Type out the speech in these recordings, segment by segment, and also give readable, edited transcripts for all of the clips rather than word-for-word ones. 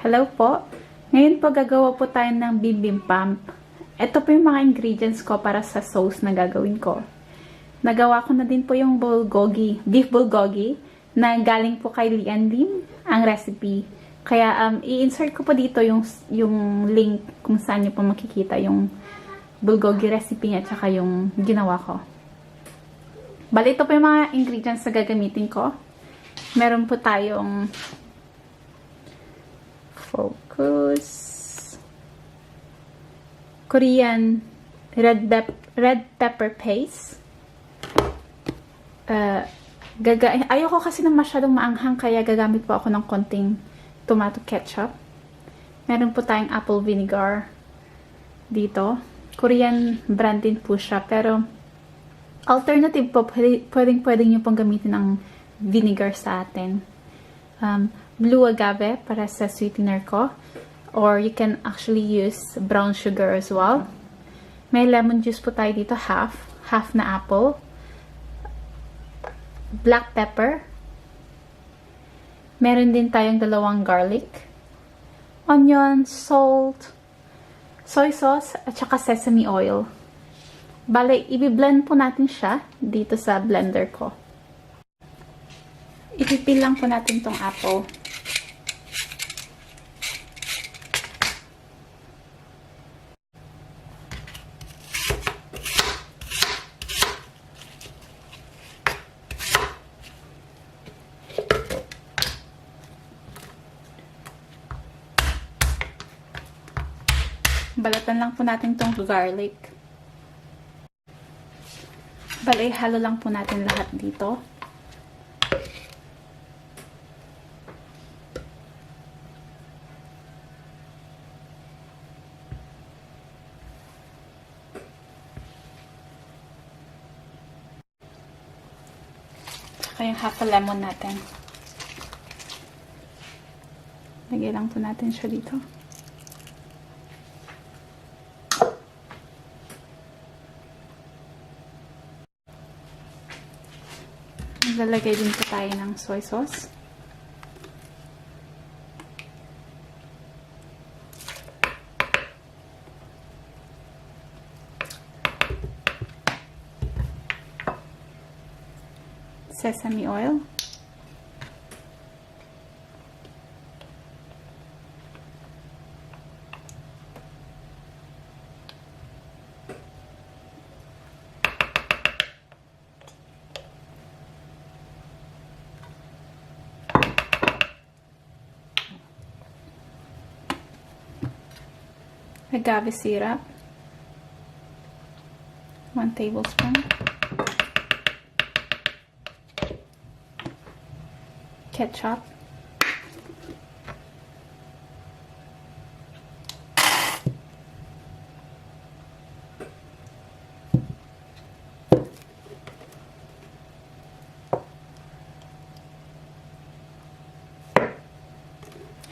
Hello po! Ngayon po gagawa po tayo ng bibimbap. Ito po yung mga ingredients ko para sa sauce na gagawin ko. Nagawa ko na din po yung beef bulgogi na galing po kay Lian Lim ang recipe. Kaya i-insert ko po dito yung link kung saan nyo po makikita yung bulgogi recipe niya at saka yung ginawa ko. Bali, ito po yung mga ingredients na gagamitin ko. Meron po tayong Korean red pepper paste. Ayoko kasi ng masyadong maanghang kaya gagamit po ako ng konting tomato ketchup. Meron po tayong apple vinegar dito. Korean brand din po siya, pero alternative po, pwedeng nyo pong gamitin ng vinegar sa atin. Blue agave para sa sweetener ko. Or you can actually use brown sugar as well. May lemon juice po tayo dito, half na apple. Black pepper. Meron din tayong 2 garlic. Onion, salt, soy sauce, at saka sesame oil. Bale, i-blend po natin siya dito sa blender ko. Ipipil lang po natin tong apple. Balatan lang po natin tong garlic. Bale, halo lang po natin lahat dito. Tsaka yung half a lemon natin. Lagay lang po natin siya dito. Lalagay din po tayo ng soy sauce. Sesame oil. Agave syrup, 1 tablespoon, ketchup,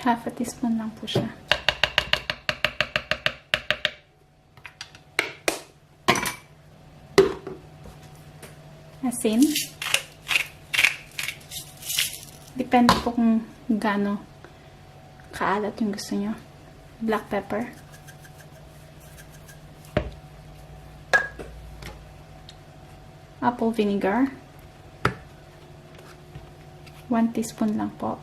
half a teaspoon lang po siya. Asin. Depende po kung gaano kaalat yung gusto nyo. Black pepper. Apple vinegar. 1 teaspoon lang po.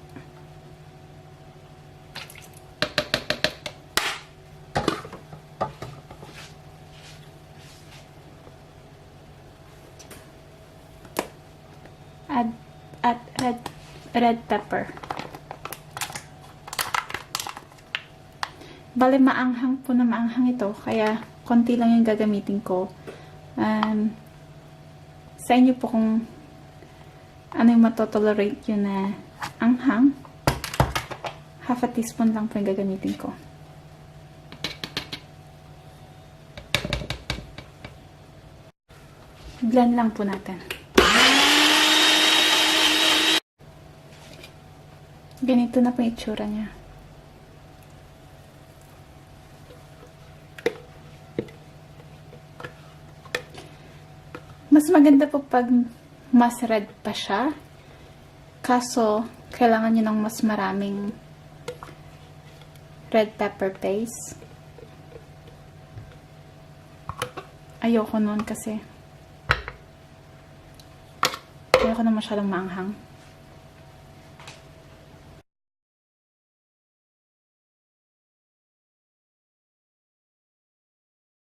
At red pepper. Bale, maanghang po na maanghang ito. Kaya, konti lang yung gagamitin ko. Sa inyo po kung ano yung matotolerate yun na anghang. Half a teaspoon lang po yung gagamitin ko. Blend lang po natin. Ganito na po yung itsura niya. Mas maganda po pag mas red pa siya. Kaso, kailangan nyo ng mas maraming red pepper paste. Ayoko nun kasi ayoko na masyadong maanghang.